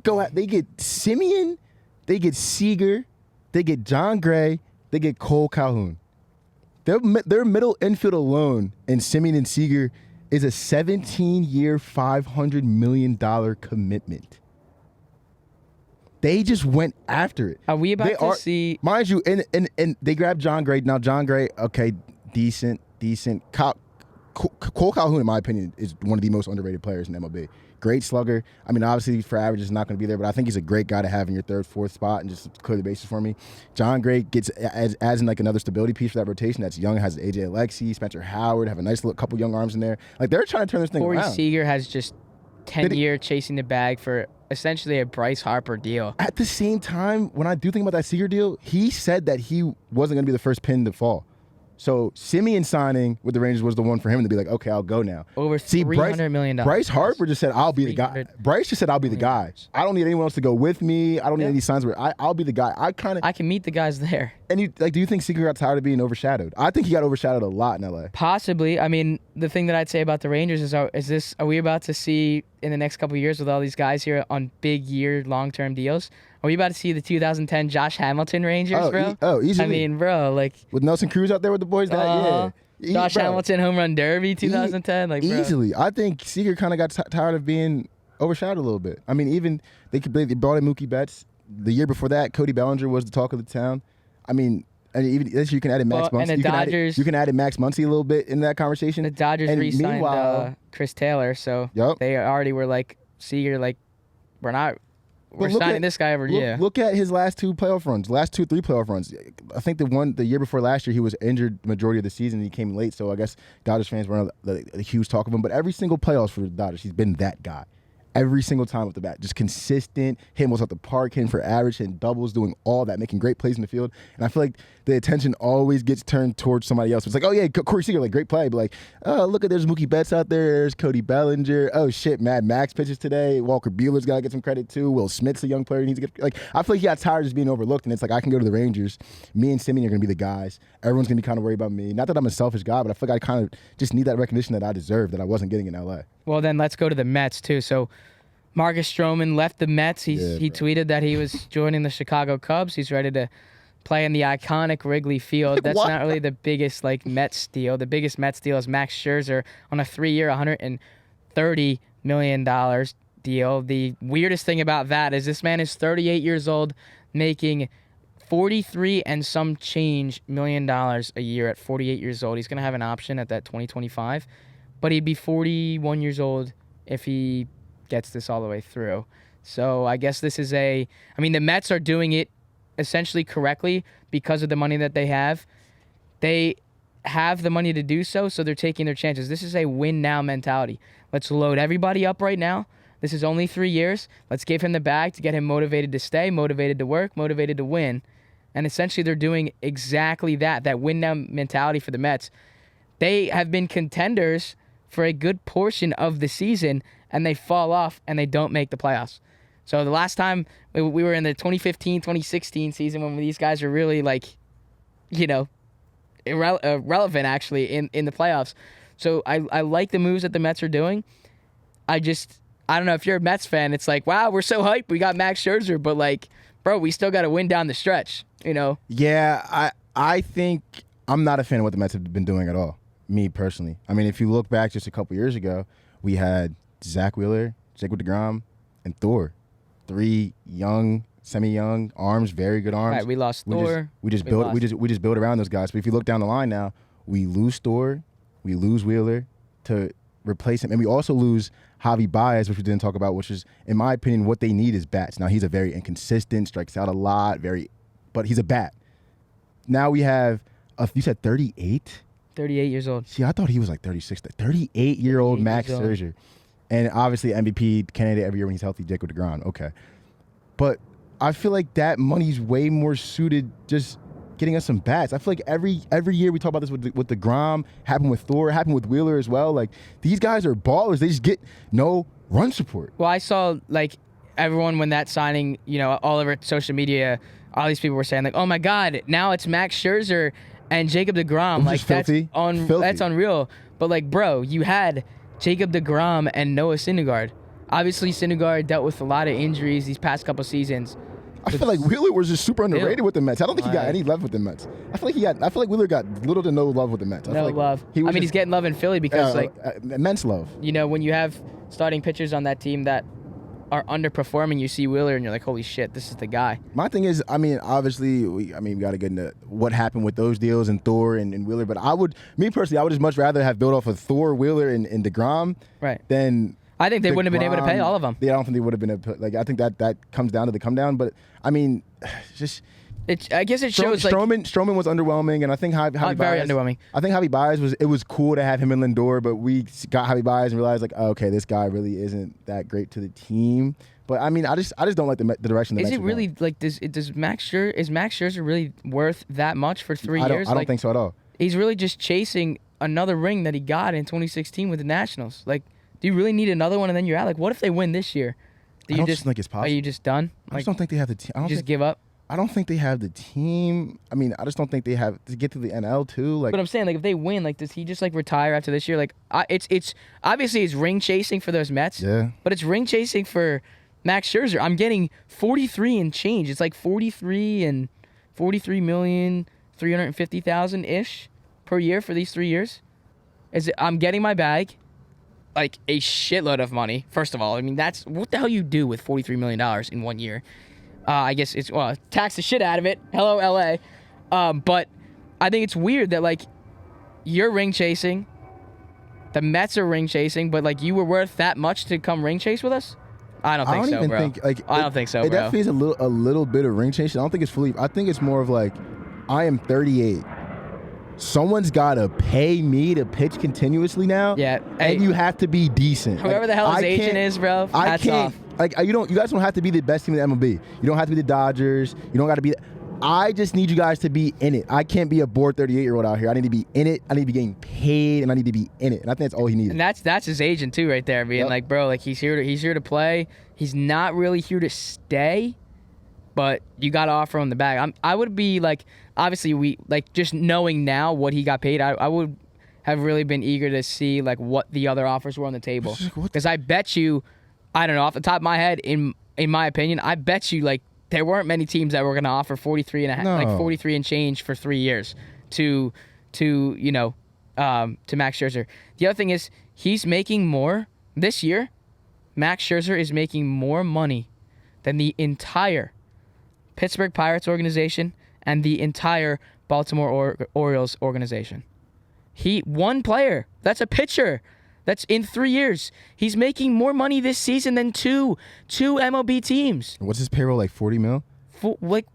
get Simeon, they get Seager, they get John Gray, they get Cole Calhoun. Their middle infield alone in Simeon and Seager is a 17-year, $500 million commitment. They just went after it. Are we about to see? Mind you, and they grabbed John Gray. Now, John Gray, okay, decent. Cole Calhoun, in my opinion, is one of the most underrated players in MLB. Great slugger. I mean, obviously, for average, is not going to be there, but I think he's a great guy to have in your third, fourth spot and just clear the bases for me. John Gray gets as in like another stability piece for that rotation. That's young, has AJ Alexy, Spencer Howard, have a nice little couple young arms in there. Like, they're trying to turn this thing around. Corey Seager has just 10-year chasing the bag for essentially a Bryce Harper deal. At the same time, when I do think about that Seager deal, he said that he wasn't going to be the first pin to fall. So Simeon signing with the Rangers was the one for him to be like, okay, I'll go now. Over $300 million. Bryce Harper just said, I'll be the guy. Bryce just said, I'll be the guy. I don't need anyone else to go with me. I don't need any signs where I'll be the guy. I can meet the guys there. And do you think Seager got tired of being overshadowed? I think he got overshadowed a lot in LA. Possibly. I mean, the thing that I'd say about the Rangers are we about to see in the next couple of years with all these guys here on big year long-term deals? Are we about to see the 2010 Josh Hamilton Rangers, bro? Easily. I mean, bro, like with Nelson Cruz out there with the boys, Josh Hamilton home run derby 2010, like bro. Easily. I think Seager kind of got tired of being overshadowed a little bit. I mean, even they brought in Mookie Betts the year before that. Cody Bellinger was the talk of the town. I mean, and even this year you can add in Max Muncy. And the Dodgers, you can add in Max Muncy a little bit in that conversation. The Dodgers re-signed Chris Taylor, so they already were like Seager, like we're signing this guy every year. Look at his last 3 playoff runs. I think the year before last year, he was injured the majority of the season. He came late, so I guess Dodgers fans weren't a huge talk of him. But every single playoffs for the Dodgers, he's been that guy. Every single time with the bat, just consistent, hitting was at the park, hitting for average, hitting doubles, doing all that, making great plays in the field. And I feel like the attention always gets turned towards somebody else. It's like, oh yeah, Corey Seager, like great play, but like, oh look at there's Mookie Betts out there, there's Cody Bellinger. Oh shit, Mad Max pitches today. Walker Buehler's got to get some credit too. Will Smith's a young player, he needs to get like. I feel like he got tired of just being overlooked, and it's like I can go to the Rangers. Me and Simeon are gonna be the guys. Everyone's gonna be kind of worried about me. Not that I'm a selfish guy, but I feel like I kind of just need that recognition that I deserve that I wasn't getting in LA. Well, then let's go to the Mets too. So Marcus Stroman left the Mets. He tweeted that he was joining the Chicago Cubs. He's ready to play in the iconic Wrigley Field. That's not really the biggest Mets deal. The biggest Mets deal is Max Scherzer on a 3-year, $130 million deal. The weirdest thing about that is this man is 38 years old, making $43 and some change million a year at 48 years old. He's going to have an option at that 2025, but he'd be 41 years old if he gets this all the way through. So I guess this is the Mets are doing it essentially correctly because of the money that they have. They have the money to do so, so they're taking their chances. This is a win now mentality. Let's load everybody up right now. This is only 3 years. Let's give him the bag to get him motivated to stay, motivated to work, motivated to win. And essentially they're doing exactly that win now mentality for the Mets. They have been contenders for a good portion of the season, and they fall off and they don't make the playoffs. So the last time we were in the 2015, 2016 season when these guys are really irrelevant actually in the playoffs. So I like the moves that the Mets are doing. I don't know if you're a Mets fan, it's like, wow, we're so hyped. We got Max Scherzer, but bro, we still got to win down the stretch, Yeah, I think I'm not a fan of what the Mets have been doing at all, me personally. I mean, if you look back just a couple years ago, we had Zach Wheeler, Jacob deGrom, and Thor. 3 young, semi-young arms, very good arms. Right, we lost Thor. We just build around those guys. But if you look down the line now, we lose Thor, we lose Wheeler to replace him, and we also lose Javi Baez, which we didn't talk about, which is, in my opinion, what they need is bats. Now, he's a very inconsistent, strikes out a lot, but he's a bat. Now we have, you said 38? 38 years old. See, I thought he was like 36. 38-year-old Max Scherzer. And obviously MVP candidate every year when he's healthy, Jacob deGrom. Okay. But I feel like that money's way more suited just getting us some bats. I feel like every year we talk about this with deGrom, happened with Thor, happened with Wheeler as well. Like, these guys are ballers. They just get no run support. Well, I saw everyone when that signing, all over social media, all these people were saying oh my God, now it's Max Scherzer and Jacob deGrom. That's unreal. But bro, you had Jacob deGrom and Noah Syndergaard. Obviously, Syndergaard dealt with a lot of injuries these past couple seasons. I feel like Wheeler was just super underrated with the Mets. I don't think he got any love with the Mets. I feel like Wheeler got little to no love with the Mets. No love. He's getting love in Philly because immense love. When you have starting pitchers on that team that are underperforming, you see Wheeler and you're like, holy shit, this is the guy. My thing is, obviously, we got to get into what happened with those deals and Thor and Wheeler. But I would just much rather have built off of Thor, Wheeler, and deGrom than. I think they wouldn't have been able to pay all of them. Yeah, I don't think they would have been able to. I think that comes down to the come down. But just. I guess it shows Stroman was underwhelming, and I think Javi Baez, very underwhelming. I think Javi Baez was cool to have him in Lindor, but we got Javi Baez and realized okay, this guy really isn't that great to the team. But I just don't like the direction. The Is Mets it really is Max Scherzer really worth that much for 3 years? I don't think so at all. He's really just chasing another ring that he got in 2016 with the Nationals. Do you really need another one and then you're out? What if they win this year? I don't think it's possible. Are you just done? I just don't think they have the team. Just give up? I don't think they have the team. I just don't think they have to get to the NL too. But I'm saying, if they win, does he just retire after this year? It's obviously it's ring chasing for those Mets. Yeah. But it's ring chasing for Max Scherzer. I'm getting 43 and change. It's 43,350,000 ish per year for these 3 years. I'm getting my bag, a shitload of money. First of all, that's what the hell you do with $43 million in 1 year. I guess it's tax the shit out of it. Hello, LA. But I think it's weird that you're ring chasing, the Mets are ring chasing, but you were worth that much to come ring chase with us. I don't think so, bro. I don't think so, bro. It definitely is a little bit of ring chasing. I don't think it's fully. I think it's more of I am 38. Someone's got to pay me to pitch continuously now. Yeah. And you have to be decent. Whoever the hell his agent is, bro, hats off. You guys don't have to be the best team in the MLB. You don't have to be the Dodgers. You don't got to be. I just need you guys to be in it. I can't be a bored 38-year-old out here. I need to be in it. I need to be getting paid, and I need to be in it. And I think that's all he needs. And that's his agent too, right there, being bro, he's here to play. He's not really here to stay, but you got to offer him the bag. I would be obviously we just knowing now what he got paid. I would have really been eager to see what the other offers were on the table, because I bet you, I don't know, off the top of my head, in my opinion, I bet you there weren't many teams that were going to offer 43 and change for 3 years to Max Scherzer. The other thing is he's making more this year. Max Scherzer is making more money than the entire Pittsburgh Pirates organization and the entire Baltimore Orioles organization. One player, that's a pitcher. That's in 3 years. He's making more money this season than two MLB teams. What's his payroll, 40 mil? What?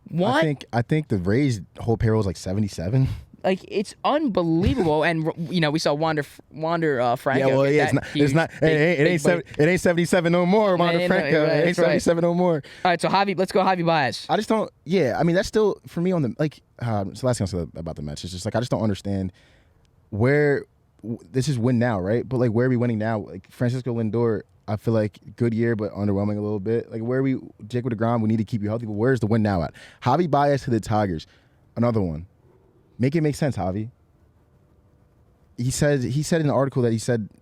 I think the Rays' whole payroll is 77. Like, it's unbelievable. And we saw Wander Franco. Yeah, well, get yeah, that it's huge, not. It ain't 77 no more, Wander Yeah, Franco. right, It ain't right. 77 no more. All right, so let's go Javi Baez. I just don't. Yeah, I mean that's still for me on the like. It's the last thing I said about the Mets. It's just like I just don't understand where this is win now, right? But like where are we winning now? Like Francisco Lindor, I feel like good year but underwhelming a little bit. Like where are we? Jacob deGrom, we need to keep you healthy. But where's the win now at? Javi Baez to the Tigers, another one. Make it make sense, Javi. He said in the article that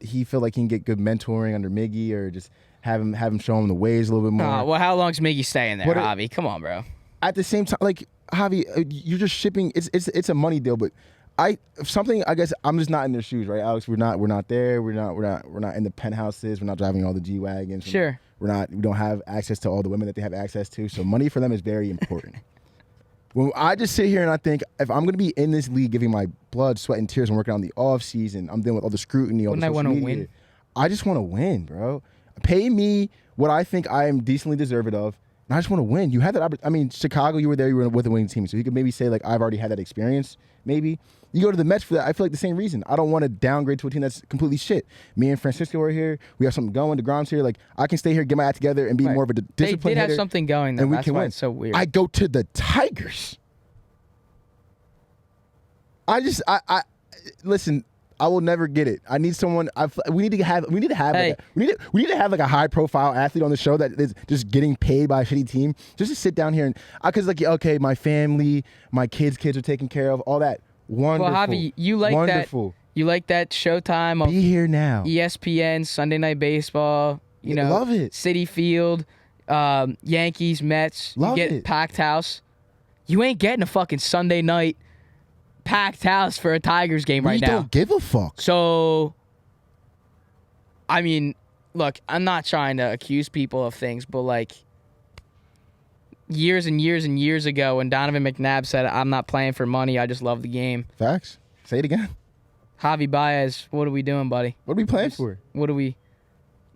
he felt like he can get good mentoring under Miggy or just have him show him the ways a little bit more. Well, how long's Miggy staying there, What it- Javi? Come on, bro. At the same time, like Javi, you're just shipping. It's a money deal, but I guess I'm just not in their shoes, right, Alex? We're not there. We're not in the penthouses. We're not driving all the G wagons. Sure. We don't have access to all the women that they have access to. So money for them is very important. When I just sit here and I think if I'm going to be in this league, giving my blood, sweat, and tears, and working on the off season, I'm dealing with all the scrutiny, all Wouldn't the I social wanna media. win? I just want to win, bro. Pay me what I think I am decently deserved of. And I just want to win. You had that opportunity. I mean, Chicago, you were there, you were with a winning team. So you could maybe say, like, I've already had that experience, maybe. You go to the Mets for that, I feel like the same reason. I don't want to downgrade to a team that's completely shit. Me and Francisco are here. We have something going. DeGrom's here. Like, I can stay here, get my act together, and be Right. more of a They disciplined did have hitter, something going, though. and we That's can why win. it's so weird. I go to the Tigers. Listen. I will never get it. I need someone. We need to have. Hey. We need to have like a high profile athlete on the show that is just getting paid by a shitty team just to sit down here and because like okay, my family, my kids are taken care of. All that wonderful. Well, Javi, you like wonderful. that. You like that Showtime on Be here now. ESPN Sunday Night Baseball. You know, Love it. City Field, Yankees, Mets. Love you get it. packed house. You ain't getting a fucking Sunday night packed house for a Tigers game right we now. don't give a fuck. So, I mean, look, I'm not trying to accuse people of things, but like years and years and years ago when Donovan McNabb said, I'm not playing for money, I just love the game. Facts. Say it again. Javi Baez, what are we doing, buddy? What are we playing for? What do we,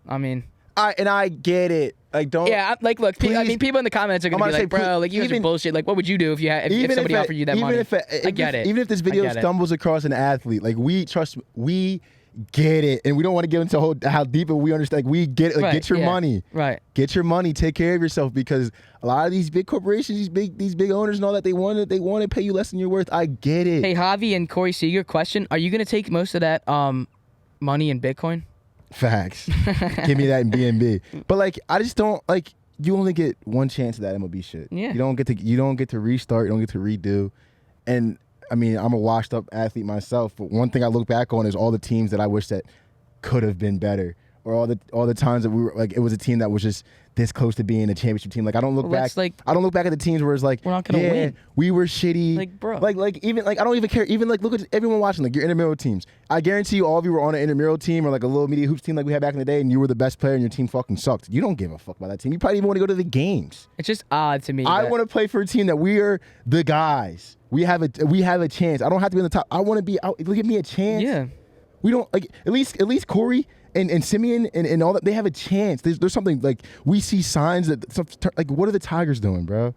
I mean. I get it. Like don't. Yeah, like, look, I Please. mean, people in the comments are going to I'm be about like, to say, bro, like, you guys are even- bullshit. Like, what would you do if if somebody offered you that money? I get it. Even if this I video get it. stumbles across an athlete, like we get it, and we don't want to get into how deep we understand. Like we get it. Like Right, get your yeah, money. Right. Get your money. Take care of yourself because a lot of these big corporations, these big owners, and all that they want to pay you less than you're worth. I get it. Hey, Javi and Corey Seager, question: are you going to take most of that money in Bitcoin? Facts. Give me that in BNB. But like, I just don't like. You only get one chance of that MLB shit. Yeah. You don't get to restart. You don't get to redo. And I mean, I'm a washed up athlete myself. But one thing I look back on is all the teams that I wish that could have been better, or all the times that we were like, it was a team that was just this close to being a championship team. Like I don't look Well, back. that's like- I don't look back at the teams where it's like, We're not gonna yeah, win. we were shitty. Like, bro. Like even like I don't even care. Even like look at everyone watching like your intramural teams. I guarantee you, all of you were on an intramural team or like a little media hoops team like we had back in the day, and you were the best player, and your team fucking sucked. You don't give a fuck about that team. You probably even want to go to the games. It's just odd to me. I that- want to play for a team that we are the guys. We have a chance. I don't have to be in the top. I want to be out. Give me a chance. Yeah. We don't like at least Corey and Simeon and all that. They have a chance. There's something like we see signs that like what are the Tigers doing, bro?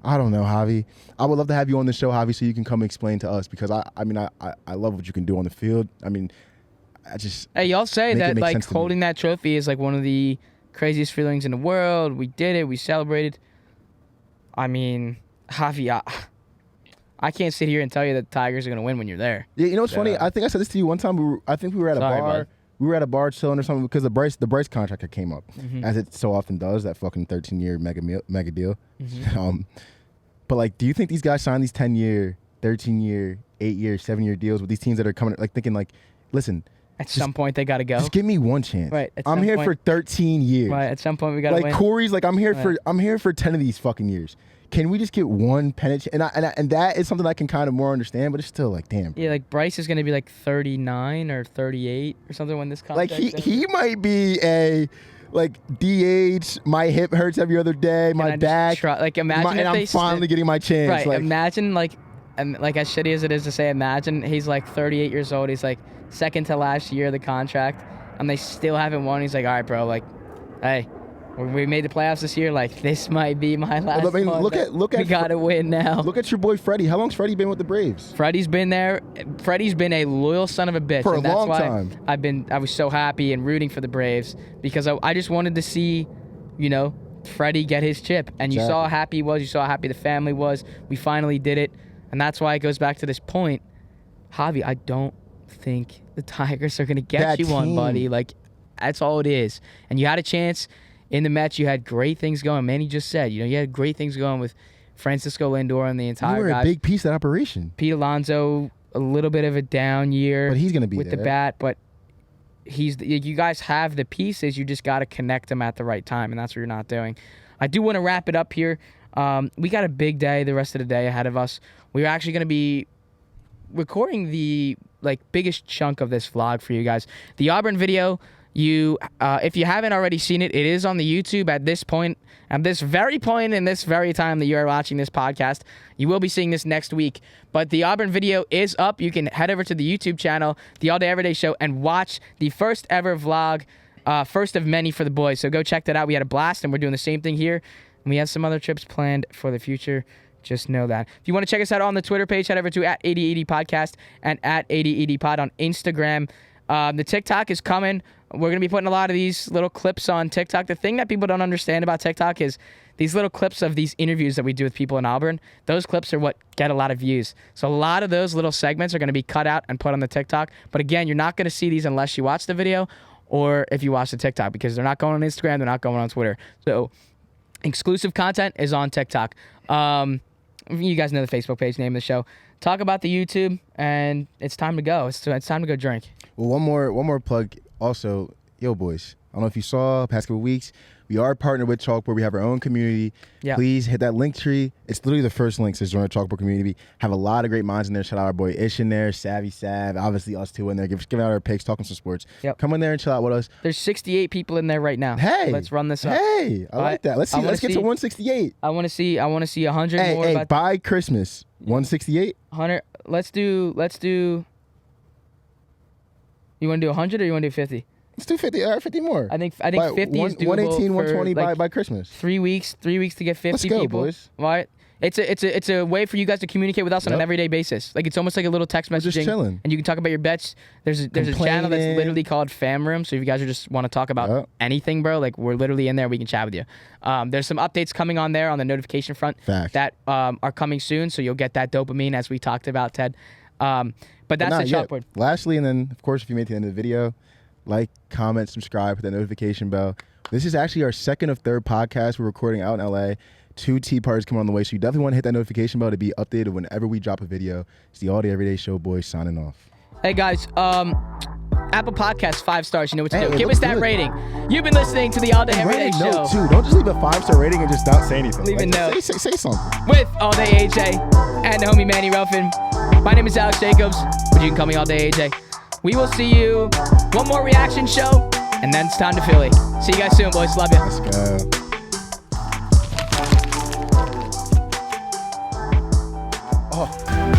I don't know, Javi. I would love to have you on the show, Javi, so you can come explain to us because I mean I love what you can do on the field. I mean, I just Hey, y'all say Make it that make like sense to me. holding that trophy is like one of the craziest feelings in the world. We did it. We celebrated. I mean, Javi, I can't sit here and tell you that the Tigers are going to win when you're there. Yeah, you know what's funny? Yeah. I think I said this to you one time. I think we were at a Sorry, bar. bud. We were at a bar chilling or something because the Bryce contract came up, Mm-hmm. as it so often does. That fucking 13-year mega deal. Mm-hmm. But like, do you think these guys sign these 10-year, 13-year, 8-year, 7-year deals with these teams that are coming? Like thinking like, listen, At some point, they got to go. just give me one chance. Right, at I'm some here point- for 13 years. Right. At some point, we got to Like win. Corey's like I'm here Right. for 10 of these fucking years. Can we just get one pennant? And that is something I can kind of more understand, but it's still like, damn. Yeah, like Bryce is going to be like 39 or 38 or something when this Like contract he might be a like DH. My hip hurts every other day. My back. like imagine and if I'm they finally getting my chance. right. Like, Imagine like as shitty as it is to say, imagine he's like 38 years old. He's like second to last year of the contract, and they still haven't won. He's like, all right, bro. Like, hey, When we made the playoffs this year, like, this might be my last one. look at we gotta win now. Look at your boy Freddie. How long's Freddie been with the Braves? Freddie's been there. Freddie's been a loyal son of a bitch. For a and that's long why time. I was so happy and rooting for the Braves because I just wanted to see, Freddie get his chip. And you saw how happy he was. You saw how happy the family was. We finally did it. And that's why it goes back to this point. Javi, I don't think the Tigers are going to get you one, buddy. Like, that's all it is. And you had a chance in the Mets. You had great things going. Manny just said, you had great things going with Francisco Lindor and the entire You were a big piece of that operation. Pete Alonso, a little bit of a down year. But he's going to be with there. the bat. But you guys have the pieces. You just got to connect them at the right time, and that's what you're not doing. I do want to wrap it up here. We got a big day the rest of the day ahead of us. We're actually going to be recording the biggest chunk of this vlog for you guys. The Auburn video, if you haven't already seen it, it is on the YouTube at this point. At this very point in this very time that you are watching this podcast, you will be seeing this next week. But the Auburn video is up. You can head over to the YouTube channel, The All Day Everyday Show, and watch the first ever vlog, first of many for the boys. So go check that out. We had a blast, and we're doing the same thing here. And we have some other trips planned for the future. Just know that. If you want to check us out on the Twitter page, head over to @8080 Podcast and @8080 Pod on Instagram. The TikTok is coming. We're going to be putting a lot of these little clips on TikTok. The thing that people don't understand about TikTok is these little clips of these interviews that we do with people in Auburn. Those clips are what get a lot of views. So a lot of those little segments are going to be cut out and put on the TikTok. But again, you're not going to see these unless you watch the video or if you watch the TikTok, because they're not going on Instagram. They're not going on Twitter. So exclusive content is on TikTok. You guys know the Facebook page, name of the show. Talk about the YouTube, and it's time to go. It's time to go drink. Well, one more plug. Also, boys, I don't know if you saw past couple weeks, we are partnered with Chalkboard. We have our own community. Yeah. Please hit that link tree. It's literally the first link says join the Chalkboard community. Have a lot of great minds in there. Shout out our boy Ish in there, Savvy Sav, obviously us two in there. Giving out our picks, talking some sports. Yep. Come in there and chill out with us. There's 68 people in there right now. Hey, let's run this up. Hey, I like that. Let's get to 168. I want to see 100 more. Hey, by Christmas, 168. 100. Let's do. You want to do 100 or you want to do 50? Let's do 50. 50 more. I think 50 is doable. 118, 120 for, by Christmas. 3 weeks to get 50 Let's go, people. boys. Right? It's a way for you guys to communicate with us on an everyday basis. Like, it's almost like a little text messaging. We're just chilling. And you can talk about your bets. There's a channel that's literally called Fam Room. So if you guys just want to talk about anything, bro, like, we're literally in there. We can chat with you. There's some updates coming on there on the notification front that are coming soon. So you'll get that dopamine as we talked about, Ted. But that's the Chalkboard. Lastly, and then, of course, if you made it to the end of the video, like, comment, subscribe, hit that notification bell. This is actually our second of third podcast we're recording out in LA. 2 tea parties coming on the way, so you definitely want to hit that notification bell to be updated whenever we drop a video. It's the All Day Everyday Show, boys, signing off. Hey, guys, Apple Podcasts, 5 stars. You know what to do. Give us that rating. You've been listening to the All Day Everyday Show. Note, too. Don't just leave a 5-star rating and just not say anything. Leave a note. Say something. With All Day AJ and the homie Manny Ruffin. My name is Alex Jacobs, but you can call me All Day AJ. We will see you one more reaction show, and then it's time to Philly. See you guys soon, boys. Love you. Let's go. Oh.